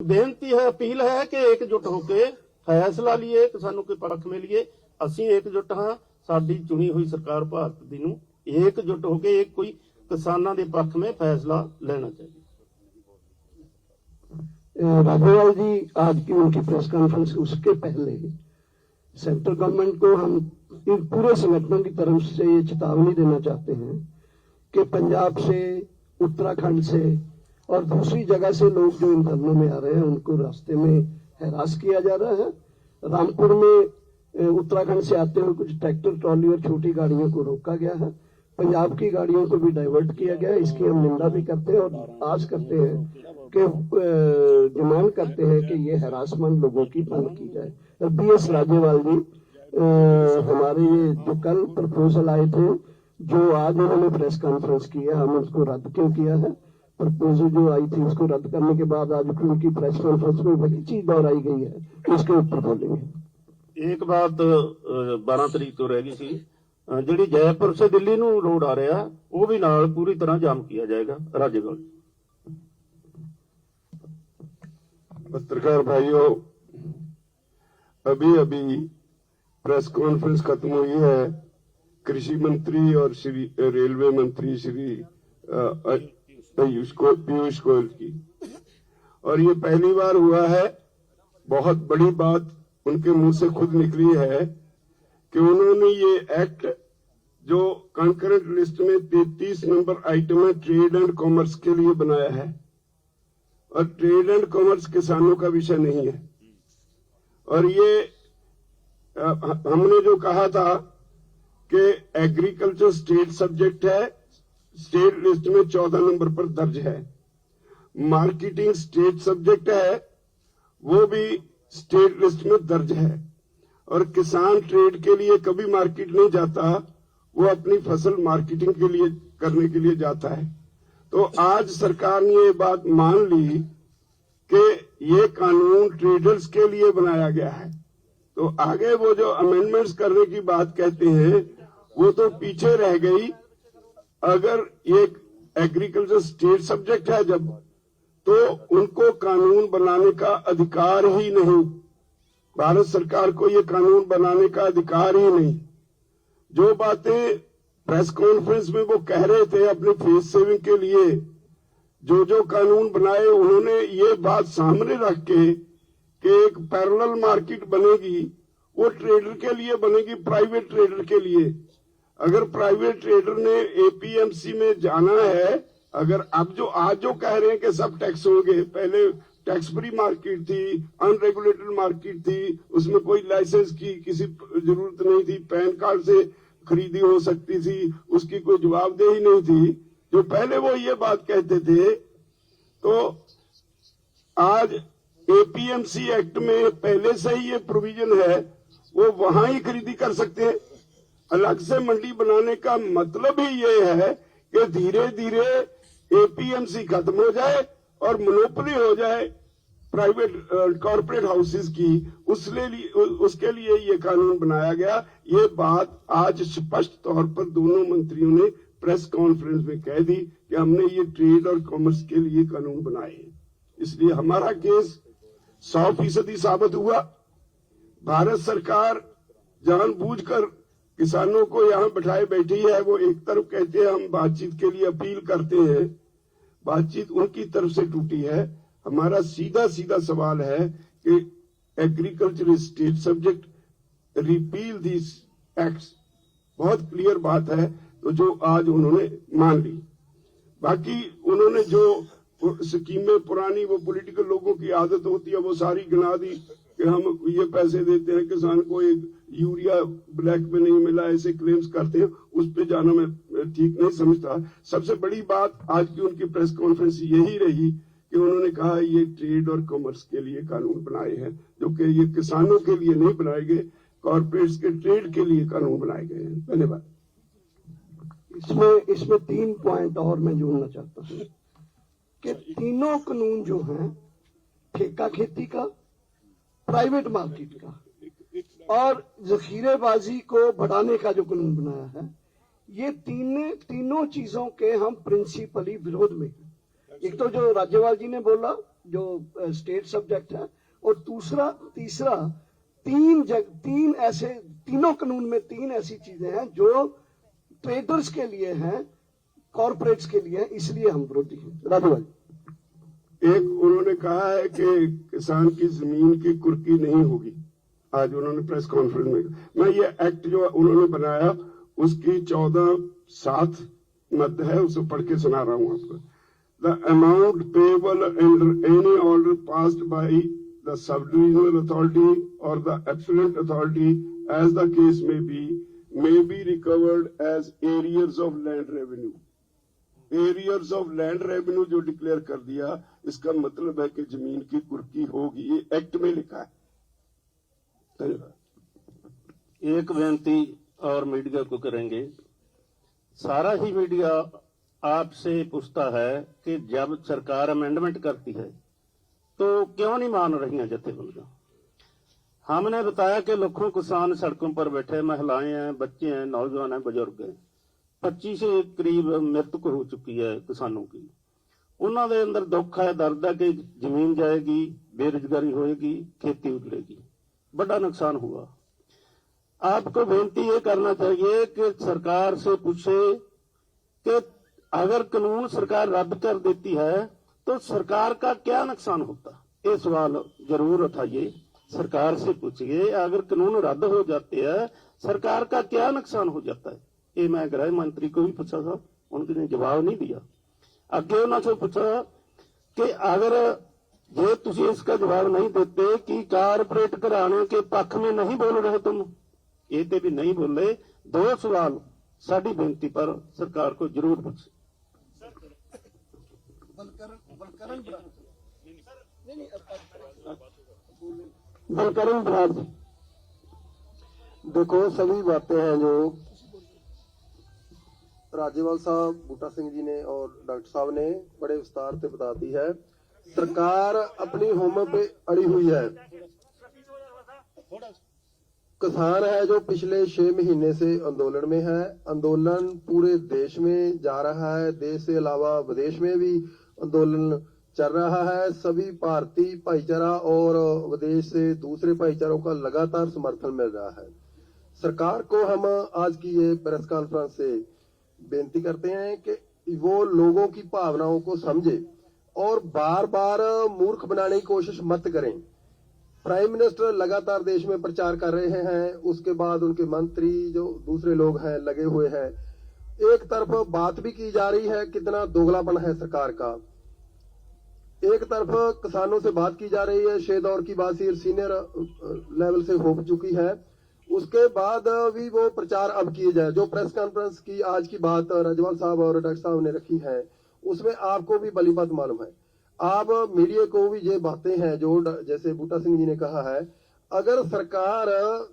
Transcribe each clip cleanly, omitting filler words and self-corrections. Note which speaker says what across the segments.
Speaker 1: बेनती है, अपील है कि एकजुट होकर फैसला लीए, किसानों के पक्ष में लिए। ਅਸੀਂ एकजुट हाँ, साडी चुनी हुई सरकार भारत दी नूं एकजुट होकर एक कोई किसानों के पक्ष में फैसला लेना चाहिए।
Speaker 2: राघवलाल जी आज की उनकी प्रेस कॉन्फ्रेंस, उसके पहले सेंट्रल गवर्नमेंट को हम इन पूरे संगठनों की तरफ से ये चेतावनी देना चाहते हैं कि पंजाब से, उत्तराखंड से और दूसरी जगह से लोग जो इन धरनों में आ रहे हैं उनको रास्ते में हरास किया जा रहा है। रामपुर में उत्तराखंड से आते हुए कुछ ट्रैक्टर, ट्रॉली और छोटी गाड़ियों को रोका गया है। पंजाब की गाड़ियों को भी डाइवर्ट किया गया है। इसकी हम निंदा भी करते हैं और आस करते हैं कि डिमांड करते हैं कि ये हरासमेंट लोगों की बंद की जाए। BS राजेवाल जी, हमारे ये जो कल प्रपोजल आए थे, जो आज उन्होंने प्रेस कॉन्फ्रेंस की है, हम उसको रद्द क्यों किया है? प्रपोजल जो आई थी उसको रद्द करने के बाद आज उनकी प्रेस कॉन्फ्रेंस में वही चीज दोहराई गई है, उसके ऊपर बोलेंगे।
Speaker 1: एक बात 12 तरीक तो रह गई सी, जी जयपुर से दिल्ली नूं रोड आ रहा वो भी नाल पूरी तरह जाम किया जाएगा। राज्यपाल
Speaker 3: पत्रकार भाइयों, अभी अभी प्रेस कॉन्फ्रेंस खत्म हुई है कृषि मंत्री और श्री रेलवे मंत्री श्री पीयूष गोयल की, और ये पहली बार हुआ है, बहुत बड़ी बात उनके मुंह से खुद निकली है कि उन्होंने ये एक्ट जो कंकरेंट लिस्ट में 33 नंबर आइटम है ट्रेड एंड कॉमर्स के लिए बनाया है, और ट्रेड एंड कॉमर्स किसानों का विषय नहीं है। और ये हमने जो कहा था कि एग्रीकल्चर स्टेट सब्जेक्ट है, स्टेट लिस्ट में 14 नंबर पर दर्ज है। मार्केटिंग स्टेट सब्जेक्ट है, वो भी स्टेट लिस्ट में दर्ज है। और किसान ट्रेड के लिए कभी मार्केट नहीं जाता, वो अपनी फसल मार्केटिंग के लिए करने के लिए जाता है। तो आज सरकार ने ये बात मान ली कि ये कानून ट्रेडर्स के लिए बनाया गया है, तो आगे वो जो अमेंडमेंट्स करने की बात कहते हैं वो तो पीछे रह गई। अगर ये एग्रीकल्चर स्टेट सब्जेक्ट है जब, तो उनको कानून बनाने का अधिकार ही नहीं, भारत सरकार को ये कानून बनाने का अधिकार ही नहीं। जो बातें प्रेस कॉन्फ्रेंस में वो कह रहे थे अपने फेस सेविंग के लिए, जो कानून बनाए, उन्होंने ये बात सामने रख के कि एक पैरेलल मार्केट बनेगी, वो ट्रेडर के लिए बनेगी, प्राइवेट ट्रेडर के लिए। अगर प्राइवेट ट्रेडर ने APMC में जाना है, अगर अब जो आज जो कह रहे हैं कि सब टैक्स हो गए, पहले टैक्स फ्री मार्केट थी, अनरेगुलेटेड मार्केट थी, उसमें कोई लाइसेंस की किसी जरूरत नहीं थी, पैन कार्ड से खरीदी हो सकती थी, उसकी कोई जवाबदेही नहीं थी, जो पहले वो ये बात कहते थे। तो आज APMC एक्ट में पहले से ही ये प्रोविजन है, वो वहां ही खरीदी कर सकते हैं। अलग से मंडी बनाने का मतलब ही ये है कि धीरे धीरे APMC खत्म हो जाए और मोनोपोली हो जाए प्राइवेट कॉर्पोरेट हाउसेस की, उसके लिए ये कानून बनाया गया। ये बात आज स्पष्ट तौर पर दोनों मंत्रियों ने प्रेस कॉन्फ्रेंस में कह दी कि हमने ये ट्रेड और कॉमर्स के लिए कानून बनाए हैं। इसलिए हमारा केस 100% साबित हुआ। भारत सरकार जानबूझकर किसानों को यहाँ बैठाए बैठी है। वो एक तरफ कहते हैं हम बातचीत के लिए अपील करते हैं, बातचीत उनकी तरफ से टूटी है। हमारा सीधा सीधा सवाल है कि agriculture state subject, repeal this acts, बहुत क्लियर बात है। तो जो आज उन्होंने मान ली, बाकी उन्होंने जो स्कीमें पुरानी, वो पॉलिटिकल लोगों की आदत होती है, वो सारी गिना दी कि हम ये पैसे देते हैं किसान को, एक यूरिया ब्लैक में नहीं मिला, ऐसे क्लेम्स करते हैं। उस पे जाना मैं ठीक नहीं समझता। सबसे बड़ी बात आज की उनकी प्रेस कॉन्फ्रेंस यही रही कि उन्होंने कहा ये ट्रेड और कॉमर्स के लिए कानून बनाए हैं, जो कि ये किसानों के लिए नहीं बनाए गए, कॉर्पोरेट्स के ट्रेड के लिए कानून बनाए गए हैं। धन्यवाद।
Speaker 2: इसमें 3 पॉइंट और मैं जोड़ना चाहता हूँ कि तीनों कानून जो हैं, ठेका खेती का, प्राइवेट मार्केट का और जखीरेबाजी को बढ़ाने का जो कानून बनाया है, ये तीनों चीजों के हम प्रिंसिपली विरोध में हैं। एक तो जो राज्यपाल जी ने बोला जो स्टेट सब्जेक्ट है, और तीसरा तीनों कानून में तीन ऐसी चीजें हैं जो ट्रेडर्स के लिए हैं, कॉर्पोरेट्स के लिए हैं, इसलिए हम विरोधी हैं। राधू भाई,
Speaker 3: एक उन्होंने कहा है कि किसान की जमीन की कुर्की नहीं होगी। आज उन्होंने प्रेस कॉन्फ्रेंस में, मैं ये एक्ट जो उन्होंने बनाया उसकी 14(7) मद है, उसे पढ़ के सुना रहा हूं आपको। The amount payable under any order passed by the sub divisional authority और the appellate authority as the case may be recovered as arrears of land revenue. Arrears of land revenue जो डिक्लेयर कर दिया, इसका मतलब है कि जमीन की कुर्की होगी, ये एक्ट में लिखा है। धन्यवाद।
Speaker 1: एक बेनती और मीडिया को करेंगे, सारा ही मीडिया आपसे पूछता है कि जब सरकार अमेंडमेंट करती है तो क्यों नहीं मान रही हैं जथेबंदियां। हमने बताया कि लाखों किसान सड़कों पर बैठे, महिलाएं हैं, बच्चे हैं, नौजवान हैं, बुजुर्ग हैं। 25 से करीब मृतक हो चुकी है किसानों की। उन्होंने अंदर दुख है, दर्द है कि जमीन जाएगी, बेरोजगारी होएगी, खेती उजड़ेगी, बड़ा नुकसान हुआ। आपको बेनती ये करना चाहिए कि सरकार से पूछे कि अगर कानून सरकार रद्द कर देती है तो सरकार का क्या नुकसान होता। ये सवाल जरूर उठाइए, सरकार से पूछिए अगर कानून रद्द हो जाते हैं सरकार का क्या नुकसान हो जाता है। ये मैं गृह मंत्री को भी पूछा था, उन्होंने जवाब नहीं दिया। अगे उन्होंने पूछा कि अगर जे तुम इसका जवाब नहीं देते कि कारपोरेट घराने के पक्ष में नहीं बोल रहे तुम, ये ते भी नहीं बोले। दो सवाल साड़ी बेनती पर सरकार को जरूर पूछे।
Speaker 2: बलकरण बराड़ जी,
Speaker 4: देखो सभी बातें हैं जो राज्यपाल साहब, बूटा सिंह जी ने और डॉक्टर साहब ने बड़े विस्तार से बता दी है। सरकार अपनी होम पे अड़ी हुई है। किसान है जो पिछले 6 महीने से आंदोलन में है। आंदोलन पूरे देश में जा रहा है, देश से अलावा विदेश में भी आंदोलन चल रहा है। सभी भारतीय भाईचारा और विदेश से दूसरे भाईचारों का लगातार समर्थन मिल रहा है। सरकार को हम आज की ये प्रेस कॉन्फ्रेंस से बेनती करते हैं कि वो लोगों की भावनाओं को समझे और बार बार मूर्ख बनाने की कोशिश मत करें। प्राइम मिनिस्टर लगातार देश में प्रचार कर रहे हैं, उसके बाद उनके मंत्री जो दूसरे लोग हैं लगे हुए हैं। एक तरफ बात भी की जा रही है कितना दोगलापन है सरकार का, एक तरफ किसानों से बात की जा रही है, शे दौर की बात सीनियर लेवल से हो चुकी है, उसके बाद भी वो प्रचार अब किए जाए। जो प्रेस कॉन्फ्रेंस की आज की बात राज्यपाल साहब और डॉक्टर साहब ने रखी है उसमें आपको भी भली बात मालूम है। आप मीडिया को भी ये बातें हैं जो जैसे बूटा सिंह जी ने कहा है, अगर सरकार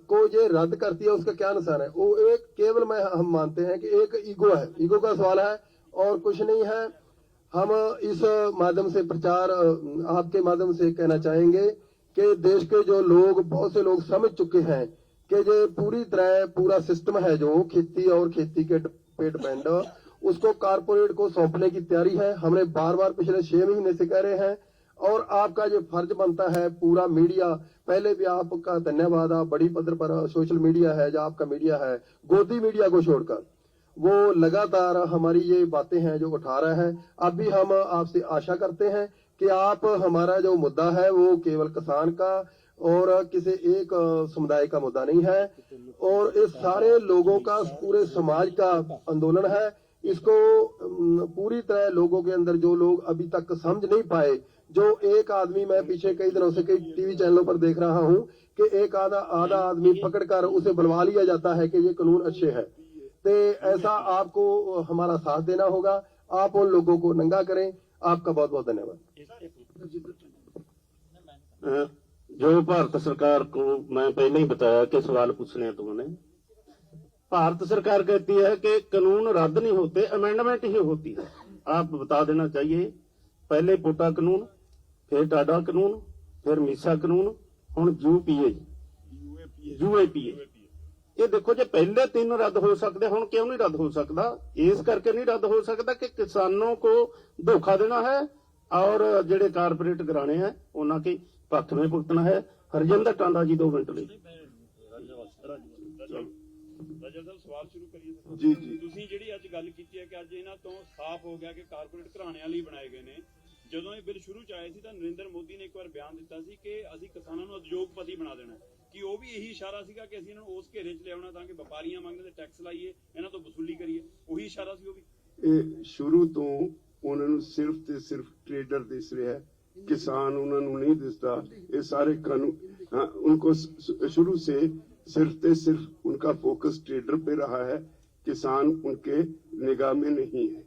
Speaker 4: को ये रद्द करती है उसका क्या नुकसान है। वो एक केवल हम मानते हैं कि एक ईगो है, ईगो का सवाल है और कुछ नहीं है। हम इस माध्यम से प्रचार आपके माध्यम से कहना चाहेंगे कि देश के जो लोग, बहुत से लोग समझ चुके हैं कि जो पूरी तरह पूरा सिस्टम है जो खेती और खेती के पे डिपेंड, उसको कारपोरेट को सौंपने की तैयारी है। हमने बार बार पिछले 6 महीने से कह रहे हैं और आपका जो फर्ज बनता है पूरा मीडिया, पहले भी आपका धन्यवाद, आप बड़ी पद्धर पर सोशल मीडिया है जो आपका मीडिया है, गोदी मीडिया को छोड़कर वो लगातार हमारी ये बातें हैं जो उठा रहा है। अब भी हम आपसे आशा करते हैं कि आप हमारा जो मुद्दा है वो केवल किसान का और किसी एक समुदाय का मुद्दा नहीं है और इस सारे लोगों का, पूरे समाज का आंदोलन है। इसको पूरी तरह लोगों के अंदर जो लोग अभी तक समझ नहीं पाए, जो एक आदमी, मैं पीछे कई दिनों से कई टीवी चैनलों पर देख रहा हूं कि एक आधा आदमी पकड़कर उसे बुलवा लिया जाता है कि ये कानून अच्छे है। तो ऐसा आपको हमारा साथ देना होगा, आप उन लोगों को नंगा करें। आपका बहुत बहुत धन्यवाद।
Speaker 1: जो भारत सरकार को मैं पहले ही बताया कि सवाल पूछने हैं तुमने, भारत सरकार कहती है कि कानून रद्द नहीं होते, अमेंडमेंट ही होती है। आप बता देना चाहिए, पहले पोटा कानून, फिर टाडा कानून, फिर मीसा कानून, हुण यूएपीए। ये देखो जो पहले 3 रद्द हो सकते, हुण क्यों नहीं रद्द हो सकता? इस करके नहीं रद्द हो सकता कि किसानों को धोखा देना है और ਜਿਹੜੇ ਕਾਰਪੋਰੇਟ ਘਰਾਣੇ ਹੈ ਉਹਨਾਂ ਕੇ ਪੱਖ में ਭੁਗਤਣਾ है। हरजिंदर टांडा जी 2 मिनट ਲਈ।
Speaker 5: ਰਾਜਾ ਸਾਹਿਬ ਸਵਾਲ ਸ਼ੁਰੂ ਕਰੀਏ ਸਰ।
Speaker 3: जी जी
Speaker 5: ਤੁਸੀਂ ਜਿਹੜੀ ਅੱਜ ਗੱਲ ਕੀਤੀ ਹੈ ਕਿ ਅੱਜ ਇਹਨਾਂ ਤੋਂ ਸਾਫ਼ ਹੋ ਗਿਆ ਕਿ ਕਾਰਪੋਰੇਟ ਘਰਾਣਿਆਂ ਲਈ ਬਣਾਏ ਗਏ ਨੇ। ਜਦੋਂ ਇਹ ਬਿੱਲ ਸ਼ੁਰੂ ਚ ਆਏ ਸੀ ਤਾਂ ਨਰਿੰਦਰ ਮੋਦੀ ਨੇ ਇੱਕ ਵਾਰ ਬਿਆਨ ਦਿੱਤਾ ਸੀ ਕਿ ਅਸੀਂ ਕਿਸਾਨਾਂ ਨੂੰ ਉਦਯੋਗਪਤੀ ਬਣਾ ਦੇਣਾ। ਕਿ ਉਹ ਵੀ ਇਹੀ ਇਸ਼ਾਰਾ ਸੀਗਾ ਕਿ ਅਸੀਂ ਇਹਨਾਂ ਨੂੰ ਉਸ ਘੇਰੇ 'ਚ ਲਿਆਉਣਾ ਤਾਂ ਕਿ ਵਪਾਰੀਆਂ ਮੰਗਦੇ ਤੇ ਟੈਕਸ ਲਾਈਏ, ਇਹਨਾਂ ਤੋਂ ਵਸੂਲੀ ਕਰੀਏ। ਉਹੀ ਇਸ਼ਾਰਾ ਸੀ ਉਹ ਵੀ।
Speaker 3: ਇਹ ਸ਼ੁਰੂ ਤੋਂ ਉਹਨਾਂ ਨੂੰ ਸਿਰਫ ਤੇ ਸਿਰਫ ਟ੍ਰੇਡਰ ਦਿਸ ਰਿਹਾ ਹੈ, किसान उन्होंने नहीं दिसता। ये सारे कानून उनको शुरू से सिर्फ उनका फोकस ट्रेडर पे रहा है, किसान उनके निगाह में नहीं है।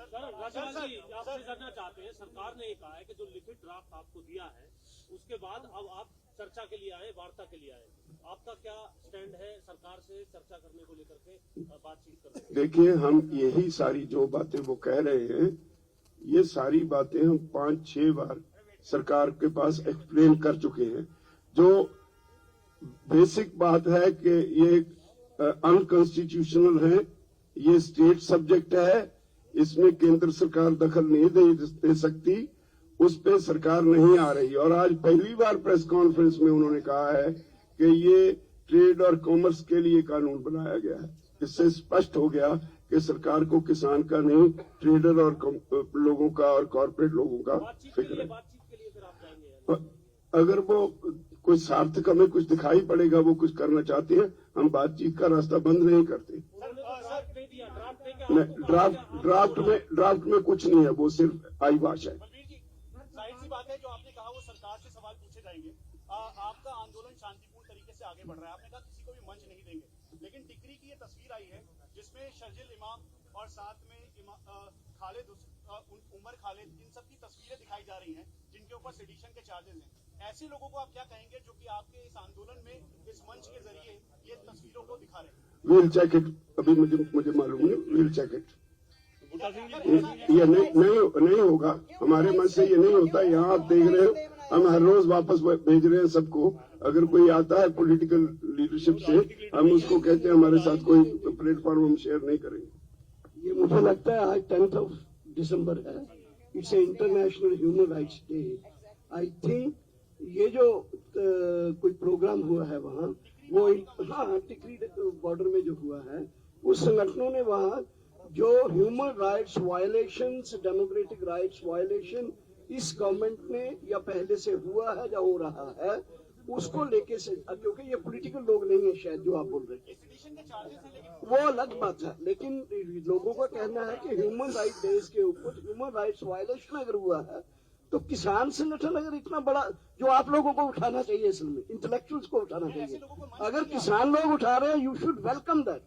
Speaker 6: आपसे करना चाहते हैं, सरकार ने कहा है कि जो लिखित ड्राफ्ट आपको दिया है उसके बाद अब आप चर्चा के लिए आए, वार्ता के लिए आए, आपका क्या स्टैंड है सरकार से चर्चा करने को लेकर के, बातचीत करने?
Speaker 3: देखिए, हम यही सारी जो बातें वो कह रहे हैं, ये सारी बातें हम 5-6 बार सरकार के पास एक्सप्लेन कर चुके हैं। जो बेसिक बात है कि ये अनकॉन्स्टिट्यूशनल है, ये स्टेट सब्जेक्ट है, इसमें केंद्र सरकार दखल नहीं दे सकती, उस पे सरकार नहीं आ रही। और आज पहली बार प्रेस कॉन्फ्रेंस में उन्होंने कहा है कि ये ट्रेड और कॉमर्स के लिए कानून बनाया गया है। इससे स्पष्ट हो गया कि सरकार को किसान का नहीं, ट्रेडर और लोगों का और कॉर्पोरेट लोगों का फिक्र है। अगर वो कोई सार्थक हमें कुछ दिखाई पड़ेगा, वो कुछ करना चाहते हैं, हम बातचीत का रास्ता बंद नहीं करते। ड्राफ्ट में कुछ नहीं है, वो सिर्फ आईवाश है।
Speaker 6: जाहिर सी बात है, जो आपने कहा वो सरकार से सवाल पूछे जाएंगे। आपका आंदोलन शांतिपूर्ण तरीके से आगे बढ़ रहा है, आपने कहा किसी को भी मंच नहीं देंगे, लेकिन टिकरी की ये तस्वीर आई है जिसमें शर्जिल इमाम और साथ में खालिद उमर खालिद, इन सब की तस्वीरें दिखाई जा रही हैं जिनके ऊपर सेडिशन के चार्जेस हैं। ऐसे लोगों को आप क्या कहेंगे जो कि आपके इस आंदोलन में इस मंच के जरिए ये तस्वीरों को दिखा रहे हैं?
Speaker 3: वील चेक इट, अभी मुझे मालूम नहीं, वील चेक इट। ये नहीं होगा, हमारे मन से ये नहीं होता। यहाँ आप देख रहे हो, हम हर रोज वापस भेज रहे हैं सबको। अगर कोई आता है पॉलिटिकल लीडरशिप से, हम उसको कहते हैं हमारे साथ कोई प्लेटफॉर्म हम शेयर नहीं करेंगे।
Speaker 2: ये मुझे लगता है आज 10 दिसंबर है, it's a international human rights day. I think ये जो कोई प्रोग्राम हुआ है वहाँ, वो हाँ टिकरी बॉर्डर में जो हुआ है, उस संगठनों ने वहाँ जो human rights violations, democratic rights violation इस गवर्नमेंट में या पहले से हुआ है या हो रहा है, उसको लेके से, क्योंकि ये पॉलिटिकल लोग नहीं है शायद जो आप बोल रहे हैं, वो अलग बात है। लेकिन लोगों का कहना है कि ह्यूमन राइट डेज के ऊपर ह्यूमन राइट्स वायलेशन अगर हुआ है, तो किसान संगठन अगर इतना बड़ा, जो आप लोगों को उठाना चाहिए, असल में इंटेलेक्चुअल्स को उठाना चाहिए, अगर किसान लोग उठा रहे हैं, यू शुड वेलकम दैट।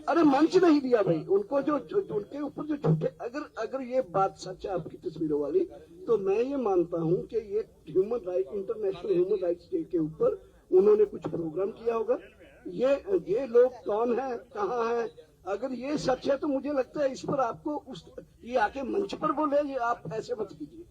Speaker 2: अरे मंच नहीं दिया भाई उनको, जो उनके ऊपर जो झूठे, अगर ये बात सच है आपकी तस्वीरों वाली, तो मैं ये मानता हूँ कि ये human right, international human rights day के ऊपर उन्होंने कुछ प्रोग्राम किया होगा। ये लोग कौन है, कहाँ है, अगर ये सच है तो मुझे लगता है इस पर आपको ये आके मंच पर बोले, ये आप ऐसे मत कीजिए।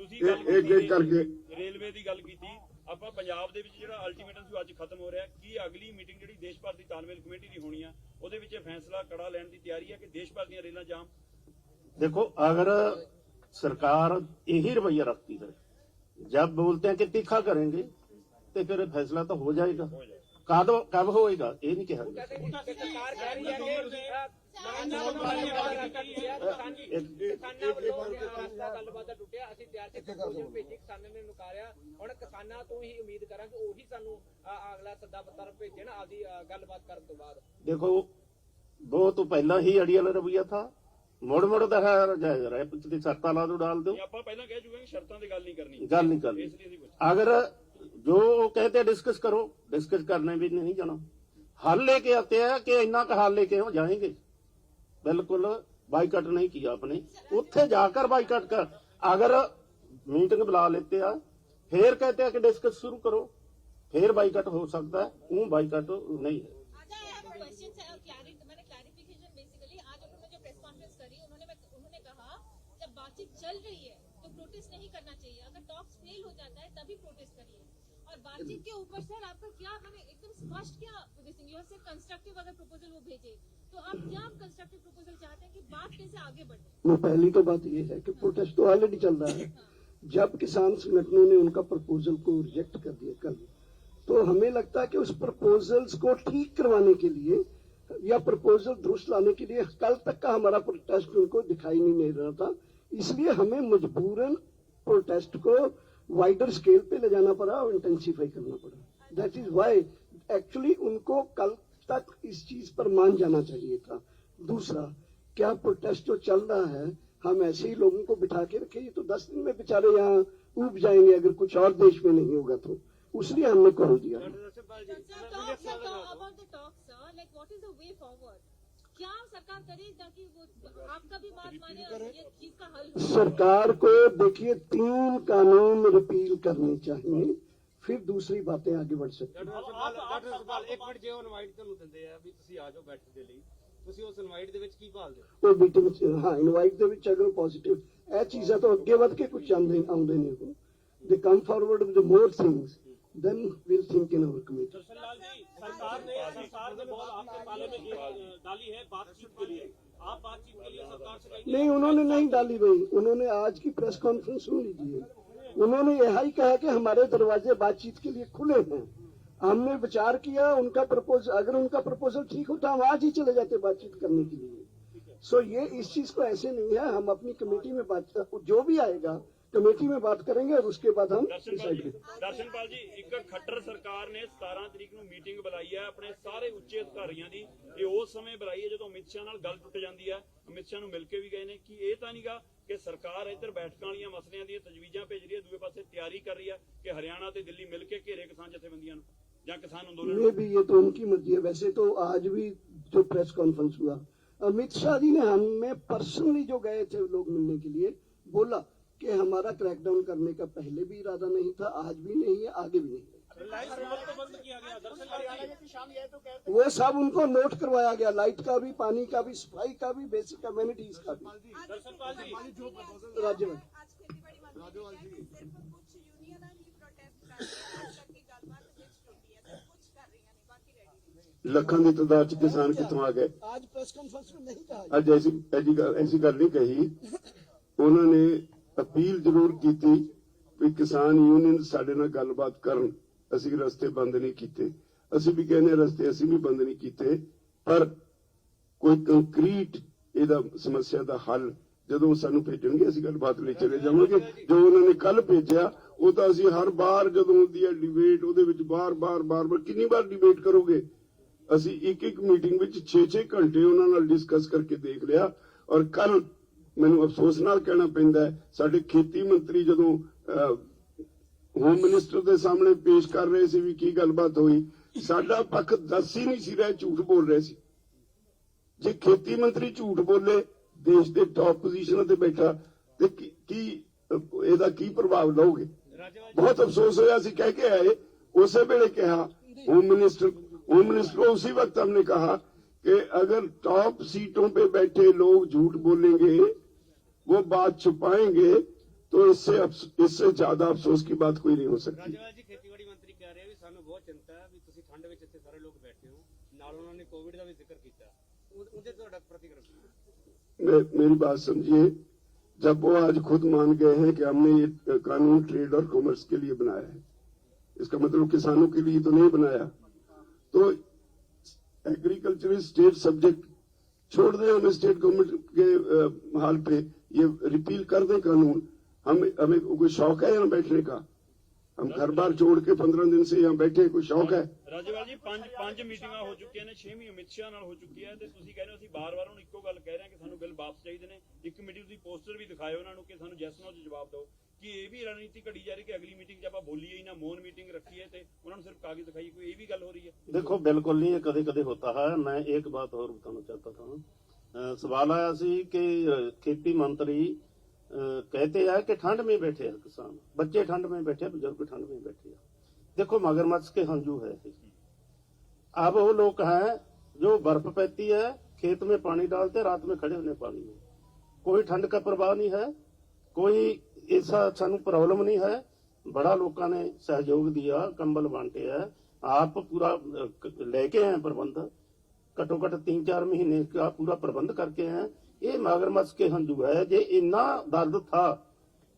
Speaker 3: एक करके
Speaker 5: ਰੇਲਵੇ ਦੀ ਗੱਲ ਕੀਤੀ ਆਪਾਂ, ਪੰਜਾਬ ਦੇ ਵਿੱਚ ਜਿਹੜਾ ਅਲਟੀਮੇਟਮ ਸੀ ਅੱਜ ਖਤਮ ਹੋ ਰਿਹਾ। ਕੀ ਅਗਲੀ ਮੀਟਿੰਗ ਜਿਹੜੀ ਦੇਸ਼ ਭਰ ਦੀ ਤਾਲਮੇਲ ਕਮੇਟੀ ਦੀ ਹੋਣੀ ਆ, ਉਹਦੇ ਵਿੱਚ ਫੈਸਲਾ ਕੜਾ ਲੈਣ ਦੀ ਤਿਆਰੀ ਹੈ ਕਿ ਦੇਸ਼ ਭਰ ਦੀਆਂ ਰੇਲਾਂ ਜਾਮ?
Speaker 1: देखो, अगर सरकार यही रवैया रखती है, जब बोलते हैं कि तीखा करेंगे, तो फिर फैसला तो हो जाएगा। कब होएगा ये नहीं कहा। देखो, वो तो पहला ही अड़ियल रवैया था, मुड़ दिखाया जाएगा रहा, पिछली शर्तां ला दो, डाल दो।
Speaker 5: ਆਪਾਂ ਪਹਿਲਾਂ ਕਹਿ ਚੁੱਕੇ ਹਾਂ ਸ਼ਰਤਾਂ ਦੀ ਗੱਲ ਨਹੀਂ ਕਰਨੀ,
Speaker 1: गल नहीं करनी।
Speaker 5: ਇਸ ਲਈ ਅਸੀਂ ਪੁੱਛ
Speaker 1: अगर जो कहते हैं डिस्कस करो, डिस्कस करने भी नहीं जाना, हल लेके आते हैं कि इन्ना का हल लेके हो जाएंगे। बिल्कुल बाइकआउट नहीं किया आपने, उत्थे जाकर बाइकआउट कर। अगर मीटिंग बुला लेते हैं, फिर कहते हैं कि डिस्कस शुरू करो, फिर बाइकआउट हो सकता है। वो बाइकआउट नहीं है।
Speaker 7: बातचीत चल रही है तो प्रोटेस्ट नहीं करना चाहिए, अगर टॉक्स फेल हो जाता है तभी प्रोटेस्ट करिए। और बातचीत के ऊपर सर आपका क्या मैंने एकदम स्पष्ट क्या यू से कंस्ट्रक्टिव अगर प्रपोजल वो भेजे तो आप क्या कंस्ट्रक्टिव प्रपोजल चाहते हैं कि बात कैसे आगे बढ़े?
Speaker 2: वो पहली तो बात ये है कि प्रोटेस्ट तो ऑलरेडी चल रहा है। जब किसान संगठनों ने उनका प्रपोजल को रिजेक्ट कर दिया कल, तो हमें लगता है कि उस प्रपोजल्स को ठीक करवाने के लिए या प्रपोजल दुरुस्त लाने के लिए कल तक का हमारा प्रोटेस्ट उनको दिखाई नहीं रहा था, इसलिए हमें मजबूरन प्रोटेस्ट को वाइडर स्केल पे ले जाना पड़ा और इंटेंसिफाई करना पड़ा। दैट इज वाई एक्चुअली उनको कल तक इस चीज पर मान जाना चाहिए था। दूसरा, क्या प्रोटेस्ट जो चल रहा है हम ऐसे ही लोगों को बिठा के रखे, ये तो 10 दिन में बेचारे यहाँ उब जाएंगे अगर कुछ और देश में नहीं होगा तो, इसलिए हमने कॉल दिया।
Speaker 7: क्या सरकार करे ताकि वो आपका भी बात माने और ये चीज का हल हो?
Speaker 2: सरकार को देखिए 3 कानून रिपील करने चाहिए, फिर दूसरी बातें आगे बढ़ सकती हैं।
Speaker 8: ਡਾਕਟਰ ਸਵਾਲ ਇੱਕ ਮਿੰਟ ਜੇ ਉਹ ਇਨਵਾਈਟ ਤੁਹਾਨੂੰ ਦਿੰਦੇ ਆ ਵੀ ਤੁਸੀਂ ਆ ਜਾਓ ਬੈਠਣ ਦੇ ਲਈ, ਤੁਸੀਂ ਉਸ ਇਨਵਾਈਟ ਦੇ ਵਿੱਚ ਕੀ ਭਾਲਦੇ ਹੋ?
Speaker 2: ਉਹ ਮੀਟਿੰਗ ਹਾਂ ਇਨਵਾਈਟ ਦੇ ਵਿੱਚ ਅਗਰ ਪੋਜ਼ਿਟਿਵ ਇਹ ਚੀਜ਼ਾਂ ਤੋਂ ਅੱਗੇ ਵੱਧ ਕੇ ਕੁਝ ਆਉਂਦੇ ਨੇ ਉਹ they come forward with more things then we'll think in our committee।
Speaker 6: Darshanlal ji, सरकार ने बहुत आपके पाले में डाली है बातचीत के लिए, आप बातचीत के लिए सरकार से कहेंगे?
Speaker 2: नहीं, उन्होंने नहीं डाली भाई, उन्होंने आज की प्रेस कॉन्फ्रेंस सुन लीजिए, उन्होंने यही कहा कि हमारे दरवाजे बातचीत के लिए खुले हैं। हमने विचार किया, उनका प्रपोजल अगर उनका प्रपोजल ठीक होता हम आज ही चले जाते बातचीत करने के लिए। सो ये इस चीज को ऐसे नहीं है, हम अपनी कमेटी में बात जो भी आएगा कमेटी में बात करेंगे और उसके बाद हम डिसाइड करेंगे।
Speaker 5: ਦਰਸ਼ਨਪਾਲ ਜੀ, ਇੱਕ ਖੱਟਰ ਸਰਕਾਰ ਨੇ 17 ਤਰੀਕ ਨੂੰ ਮੀਟਿੰਗ ਬੁਲਾਈ ਹੈ ਆਪਣੇ ਸਾਰੇ ਉੱਚੇ ਅਧਿਕਾਰੀਆਂ ਦੀ। ਇਹ ਉਸ ਸਮੇਂ ਬੁਲਾਈ ਹੈ ਜਦੋਂ ਅਮਿਤ ਸ਼ਾਹ ਨਾਲ ਗੱਲ ਟੁੱਟ ਜਾਂਦੀ ਹੈ। ਅਮਿਤ ਸ਼ਾਹ ਨੂੰ ਮਿਲ ਕੇ ਵੀ ਗਏ ਨੇ ਕਿ ਇਹ ਤਾਂ ਨਹੀਂਗਾ ਕਿ ਸਰਕਾਰ ਇੱਧਰ ਬੈਠਕਾਂ ਵਾਲੀਆਂ ਮਸਲਿਆਂ ਦੀਆਂ ਤਜਵੀਜ਼ਾਂ ਭੇਜ ਰਹੀ ਹੈ, ਦੂਏ ਪਾਸੇ ਤਿਆਰੀ ਕਰ ਰਹੀ ਹੈ ਕਿ ਹਰਿਆਣਾ ਤੇ ਦਿੱਲੀ ਮਿਲ ਕੇ ਘੇਰੇ ਕਿਸਾਨ ਜਥੇਬੰਦੀਆਂ ਨੂੰ ਜਾਂ ਕਿਸਾਨ ਅੰਦੋਲਨ
Speaker 2: ये भी ये तो उनकी मर्जी है। वैसे तो आज भी जो प्रेस कॉन्फ्रेंस हुआ, अमित शाह जी ने हमें पर्सनली जो गए थे लोग मिलने के लिए बोला कि हमारा क्रैकडाउन करने का पहले भी इरादा नहीं था, आज भी नहीं है, आगे भी नहीं है।
Speaker 6: लाइट तो बंद किया गया। दरअसल हरियाणा की शाम ये तो कहते
Speaker 2: वो सब उनको नोट करवाया गया, लाइट का भी, पानी का भी, सफाई का भी, बेसिक कम्युनिटीज का भी।
Speaker 6: दरअसल जी
Speaker 2: राज्य में
Speaker 9: आज खेतीबाड़ी मंत्री ने कहा कि सिर्फ कुछ यूनियन ही प्रोटेस्ट कर रही है, आज तक की गलबात फिक्स होती है, सब कुछ कर रही है, बाकी रेडी नहीं।
Speaker 3: ਲੱਖਾਂ ਦੀ ਤਾਦਾਦ ਚ ਕਿਸਾਨ ਕਿੱਥੋਂ ਆ ਗਏ?
Speaker 2: आज प्रेस कॉन्फ्रेंस में नहीं कहा।
Speaker 3: ਅੱਜ ਐਸੀ ਗੱਲ ਨਹੀਂ ਕਹੀ। ਉਹਨਾਂ ਨੇ ਅਪੀਲ ਜ਼ਰੂਰ ਕੀਤੀ ਵੀ ਕਿਸਾਨ ਯੂਨੀਅਨ ਸਾਡੇ ਨਾਲ ਗੱਲਬਾਤ ਕਰਨ, ਅਸੀਂ ਰਸਤੇ ਬੰਦ ਨਹੀਂ ਕੀਤੇ। ਅਸੀਂ ਵੀ ਕਹਿੰਦੇ ਰਸਤੇ ਅਸੀਂ ਵੀ ਬੰਦ ਨਹੀਂ ਕੀਤੇ, ਪਰ ਕੋਈ ਕੰਕਰੀਟ ਇਹਦਾ ਸਮੱਸਿਆ ਦਾ ਹੱਲ ਜਦੋਂ ਸਾਨੂੰ ਭੇਜਣਗੇ ਅਸੀਂ ਗੱਲਬਾਤ ਲਈ ਚਲੇ ਜਾਵਾਂਗੇ। ਜੋ ਉਹਨਾਂ ਨੇ ਕੱਲ ਭੇਜਿਆ ਉਹ ਤਾਂ ਅਸੀਂ ਹਰ ਵਾਰ ਜਦੋਂ ਹੁੰਦੀ ਹੈ ਡਿਬੇਟ ਉਹਦੇ ਵਿੱਚ ਬਾਰ-ਬਾਰ ਕਿੰਨੀ ਵਾਰ ਡਿਬੇਟ ਕਰੋਗੇ? ਅਸੀਂ ਇੱਕ ਮੀਟਿੰਗ ਵਿੱਚ 6-6 ਘੰਟੇ ਉਹਨਾਂ ਨਾਲ ਡਿਸਕਸ ਕਰਕੇ ਦੇਖ ਲਿਆ। ਔਰ ਕੱਲ ਮੈਨੂੰ ਅਫਸੋਸ ਨਾਲ ਕਹਿਣਾ ਪੈਂਦਾ ਹੈ, ਸਾਡੇ ਖੇਤੀ ਮੰਤਰੀ ਜਦੋਂ ਹੋਮ ਮਿਨਿਸਟਰ ਦੇ ਸਾਹਮਣੇ ਪੇਸ਼ ਕਰ ਰਹੇ ਸੀ ਵੀ ਕੀ ਗੱਲਬਾਤ ਹੋਈ, ਸਾਡਾ ਪੱਖ ਦੱਸ ਹੀ ਨਹੀਂ ਸੀ ਰਿਹਾ, ਝੂਠ ਬੋਲ ਰਹੇ ਸੀ। ਜੇ ਖੇਤੀ ਮੰਤਰੀ ਝੂਠ ਬੋਲੇ ਦੇਸ਼ ਦੇ ਟੌਪ ਪੋਜੀਸ਼ਨਾਂ ਤੇ ਬੈਠਾ ਤੇ ਕੀ ਇਹਦਾ ਕੀ ਪ੍ਰਭਾਵ ਲਓਗੇ? ਬਹੁਤ ਅਫਸੋਸ ਹੋਇਆ। ਅਸੀਂ ਕਹਿ ਕੇ ਆਏ, ਉਸੇ ਵੇਲੇ ਕਿਹਾ होम मिनिस्टर को उसी वक्त हमने कहा कि अगर टॉप सीटों पे बैठे लोग झूठ बोलेंगे, वो बात छुपाएंगे, तो इससे ज्यादा अफसोस की बात कोई नहीं हो सकती।
Speaker 8: ਰਾਜਵਾਲ ਜੀ, ਖੇਤੀਬਾੜੀ ਮੰਤਰੀ ਕਹਿ ਰਹੇ ਵੀ ਸਾਨੂੰ ਬਹੁਤ ਚਿੰਤਾ ਹੈ ਵੀ ਤੁਸੀਂ ਠੰਡ ਵਿੱਚ ਇੱਥੇ ਸਾਰੇ ਲੋਕ ਬੈਠੇ ਹੋ, ਨਾਲ ਉਹਨਾਂ ਨੇ ਕੋਵਿਡ ਦਾ ਵੀ ਜ਼ਿਕਰ ਕੀਤਾ, ਉਹਦੇ ਤੁਹਾਡਾ प्रतिक्रिया?
Speaker 3: मेरी बात समझिए, जब वो आज खुद मान गए हैं कि हमने ये कानून ट्रेड और कॉमर्स के लिए बनाया है, इसका मतलब किसानों के लिए तो नहीं बनाया। तो एग्रीकल्चर स्टेट सब्जेक्ट छोड़ दें, हम स्टेट गवर्नमेंट के हाल पे ये रिपील कर दें कानून। हमें कोई शौक है यहाँ बैठने का? हम घर बार छोड़ के 15 दिन से यहाँ बैठे, कोई शौक है?
Speaker 5: ਰਾਜੇਵਾਲ ਜੀ, ਪੰਜ ਮੀਟਿੰਗਾਂ ਹੋ ਚੁੱਕੀਆਂ ਨੇ, 6ਵੀਂ ਅਮਿਤ ਸ਼ਾਹ ਨਾਲ ਹੋ ਚੁੱਕੀ ਹੈ ਤੇ ਤੁਸੀਂ ਕਹਿੰਦੇ ਹੋ ਅਸੀਂ ਬਾਰ-ਬਾਰ ਉਹਨੂੰ ਇੱਕੋ ਗੱਲ ਕਹਿ ਰਹੇ ਹਾਂ ਕਿ ਸਾਨੂੰ ਬਿੱਲ ਵਾਪਸ ਚਾਹੀਦੇ ਨੇ। ਇੱਕ ਮੀਟਿੰਗ ਤੁਸੀਂ ਪੋਸਟਰ ਵੀ ਦਿਖਾਏ ਉਹਨਾਂ ਨੂੰ ਕਿ ਸਾਨੂੰ ਜੈਸ ਨੋ ਚ ਜਵਾਬ ਦਿਓ। ਕਿ ਇਹ ਵੀ ਰਣਨੀਤੀ ਘੜੀ ਜਾ ਰਹੀ ਕਿ ਅਗਲੀ ਮੀਟਿੰਗ 'ਚ ਆਪਾਂ ਬੋਲੀਏ ਹੀ ਨਾ, ਮੌਨ ਮੀਟਿੰਗ ਰੱਖੀਏ ਤੇ ਉਹਨਾਂ ਨੂੰ ਸਿਰਫ ਕਾਗਜ਼ ਦਿਖਾਈਏ, ਕੋਈ ਇਹ ਵੀ ਗੱਲ ਹੋ ਰਹੀ है?
Speaker 1: देखो, बिल्कुल नहीं, ये कदे कदे होता है। मैं एक बात और बताना चाहता था। सवाल आया सी कि खेती मंत्री कहते हैं कि ठंड में बैठे हैं किसान, बच्चे ठंड में बैठे, बुजुर्ग ठंड में बैठे हैं। देखो, मगरमच्छ के हंजू है। अब वो लोग हैं जो बर्फ पैती है, खेत में पानी डालते, रात में खड़े होने पानी में, कोई ठंड का प्रभाव नहीं है, कोई ऐसा सानू प्रॉब्लम नहीं है। बड़ा लोगों ने सहयोग दिया, कंबल बांटे है, आप पूरा लेके आए प्रबंध, घट्टो घट 3-4 महीने का पूरा प्रबंध करके हैं। ये मगरमच्छ के हंजू है। जे इन्ना दर्द था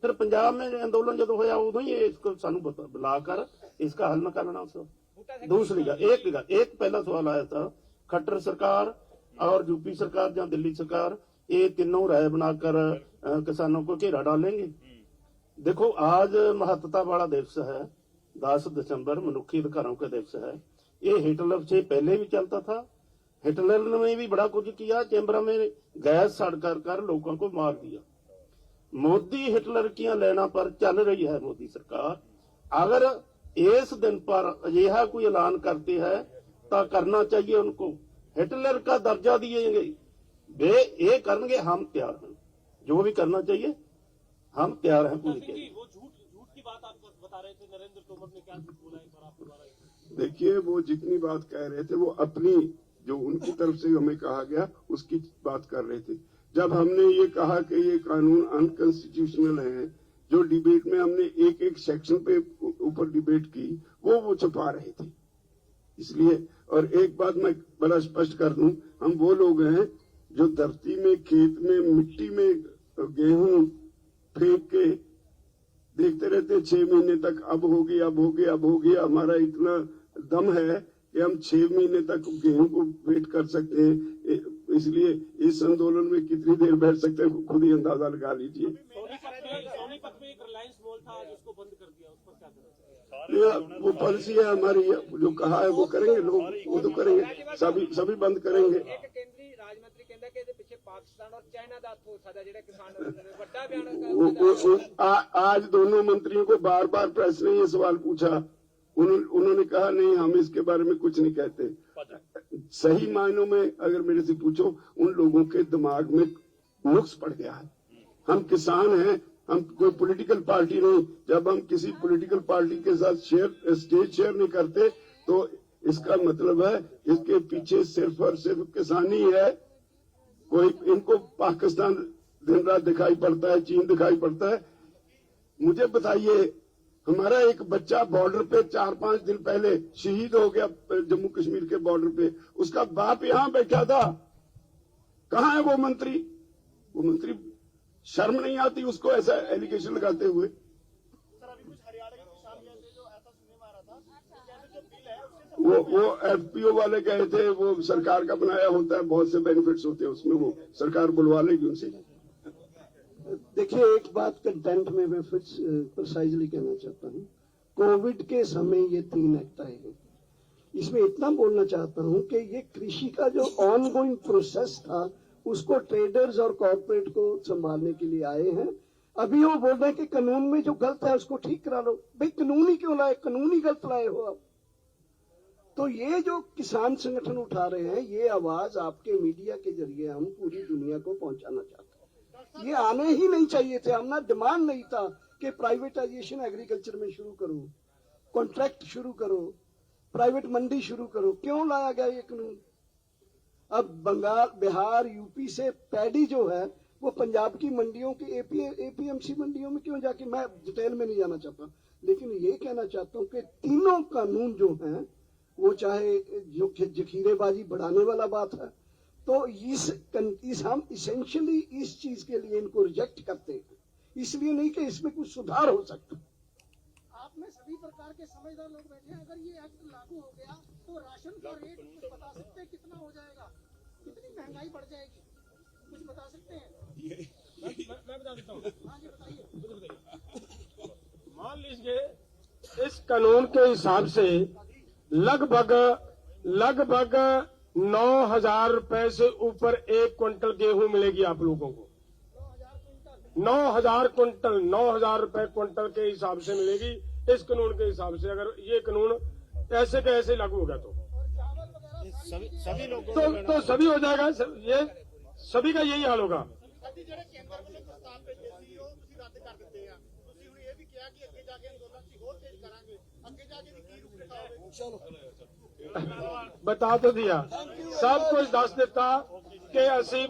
Speaker 1: फिर पंजाब में आंदोलन जो होया उदों ही इसको सानू बुलाकर इसका हल न करना। दूसरी एक पहला सवाल आया था, खट्टर सरकार और यूपी सरकार या दिल्ली सरकार ये तीनों राय बनाकर किसानों को घेरा डालेंगे। देखो आज महत्ता वाला दिवस है, 10 दिसंबर मनुष्य अधिकारों का दिवस है। ये हिटलर से पहले भी चलता था। हिटलर ने भी बड़ा कुछ किया, चैम्बर में गैस सड़ कर लोगों को मार दिया। मोदी हिटलर की लेना पर चल रही है मोदी सरकार। अगर इस दिन पर यह कोई ऐलान करते हैं तो करना चाहिए उनको, हिटलर का दर्जा दिएंगे, वे ये करेंगे, हम तैयार हैं, जो भी करना चाहिए हम तैयार हैं पूरी के लिए।
Speaker 6: वो झूठ की बात आप बता रहे थे, नरेंद्र तोमर ने क्या झूठ बोला, एक बार आप दोबारा।
Speaker 3: देखिए, वो जितनी बात कह रहे थे वो अपनी जो उनकी तरफ से हमें कहा गया उसकी बात कर रहे थे। जब हमने ये कहा कि ये कानून अनकॉन्स्टिट्यूशनल है, जो डिबेट में हमने एक एक सेक्शन पे ऊपर डिबेट की, वो छुपा रहे थे। इसलिए, और एक बात मैं बड़ा स्पष्ट कर दूं, हम वो लोग हैं जो धरती में, खेत में, मिट्टी में गेहूं फेंक के देखते रहते 6 महीने तक, अब होगी, अब होगी, अब होगी। हमारा इतना दम है कि हम 6 महीने तक गेहूं को वेट कर सकते हैं। इसलिए इस आंदोलन में कितनी देर बैठ सकते हैं खुद ही अंदाजा लगा लीजिए।
Speaker 6: सोनीपत में एक रिलायंस मॉल था, आज उसको बंद कर दिया, उस पर क्या करें?
Speaker 3: वो पॉलिसी है हमारी, जो कहा है वो करेंगे लोग, वो तो करेंगे, सभी बंद करेंगे।
Speaker 8: एक केंद्रीय राज मंत्री कहता कि पीछे पाकिस्तान और चाइना का हत्थ हो सकता है, किसान बड़ा बयान।
Speaker 3: आज दोनों मंत्रियों को बार बार प्रेस ने ये सवाल पूछा, उन्होंने कहा नहीं, हम इसके बारे में कुछ नहीं कहते। सही मायनों में अगर मेरे से पूछो, उन लोगों के दिमाग में नुक्स पड़ गया है। हम किसान हैं, हम कोई पॉलिटिकल पार्टी नहीं। जब हम किसी पॉलिटिकल पार्टी के साथ स्टेज शेयर नहीं करते तो इसका मतलब है इसके पीछे सिर्फ और सिर्फ किसानी है। कोई इनको पाकिस्तान दिन रात दिखाई पड़ता है, चीन दिखाई पड़ता है। मुझे बताइए, हमारा एक बच्चा बॉर्डर पे 4-5 दिन पहले शहीद हो गया, जम्मू कश्मीर के बॉर्डर पे, उसका बाप यहाँ बैठा था। कहाँ है वो मंत्री? वो मंत्री, शर्म नहीं आती उसको ऐसा एलिगेशन लगाते हुए?
Speaker 6: सर, अभी कुछ हरियाणा के किसान गए थे, जो ऐसा सुनने में आ रहा था, जो बिल है उससे
Speaker 3: वो एफपीओ वाले गए थे, वो सरकार का बनाया होता है, बहुत से बेनिफिट्स होते हैं उसमें, वो सरकार बुलवा लेगी उनसे।
Speaker 2: देखिए, एक बात कंटेंट में मैं फिर प्रिसाइजली कहना चाहता हूँ। कोविड के समय ये 3 एक्ट आए हैं। इसमें इतना बोलना चाहता हूँ कि ये कृषि का जो ऑनगोइंग प्रोसेस था उसको ट्रेडर्स और कॉर्पोरेट को संभालने के लिए आए हैं। अभी वो बोल रहे हैं कि कानून में जो गलत है उसको ठीक करा लो। भाई, कानून ही क्यों लाए? कानून ही गलत लाए हो आप। तो ये जो किसान संगठन उठा रहे हैं, ये आवाज आपके मीडिया के जरिए हम पूरी दुनिया को पहुंचाना चाहते हैं। ये आने ही नहीं चाहिए थे। हमने डिमांड नहीं था कि प्राइवेटाइजेशन एग्रीकल्चर में शुरू करो, कॉन्ट्रैक्ट शुरू करो, प्राइवेट मंडी शुरू करो। क्यों लाया गया ये कानून? अब बंगाल, बिहार, यूपी से पैडी जो है वो पंजाब की मंडियों की एपीएमसी मंडियों में क्यों जाके, मैं डिटेल में नहीं जाना चाहता, लेकिन ये कहना चाहता हूँ कि तीनों कानून जो हैं वो चाहे जो जखीरेबाजी बढ़ाने वाला बात है, तो इस हम इसेंशियली इस चीज के लिए इनको रिजेक्ट करते हैं, इसलिए नहीं कि इसमें कुछ सुधार हो सकता।
Speaker 6: आप में सभी प्रकार के समझदार लोग बैठे हैं, अगर ये एक्ट लागू हो गया तो राशन का रेट कुछ बता सकते हैं कितना हो जाएगा, कितनी महंगाई बढ़ जाएगी, कुछ बता सकते हैं? मैं बता देता हूँ। हाँ जी, बताइए।
Speaker 10: मान लीजिए इस कानून के हिसाब से लगभग 9,000 रुपए से ऊपर 1 क्विंटल गेहूं मिलेगी आप लोगों को। 9,000 क्विंटल, 9,000 रुपए क्विंटल के हिसाब से मिलेगी इस कानून के हिसाब से। अगर ये कानून ऐसे के ऐसे लागू होगा तो
Speaker 6: सभी लोगों
Speaker 10: तो सभी हो जाएगा। ये सभी का यही हाल होगा।
Speaker 6: ਜਿਹੜੇ ਕੇਂਦਰ ਵੱਲੋਂ ਪ੍ਰਸਤਾਵ ਭੇਜੇ ਸੀ ਉਹ ਤੁਸੀਂ ਰੱਦ ਕਰ ਦਿੱਤੇ ਆ। ਤੁਸੀਂ ਹੁਣ ਇਹ ਵੀ ਕਿਹਾ ਕਿ ਅੱਗੇ ਜਾ ਕੇ ਅੰਦੋਲਨ ਅਸੀਂ ਹੋਰ ਤੇਜ਼ ਕਰਾਂਗੇ, ਅੱਗੇ ਜਾ ਕੇ ਵੀ ਕੀ ਰੂਪ ਦਿਖਾਓਗੇ?
Speaker 10: बता तो दिया, सब कुछ दस दिता कि असी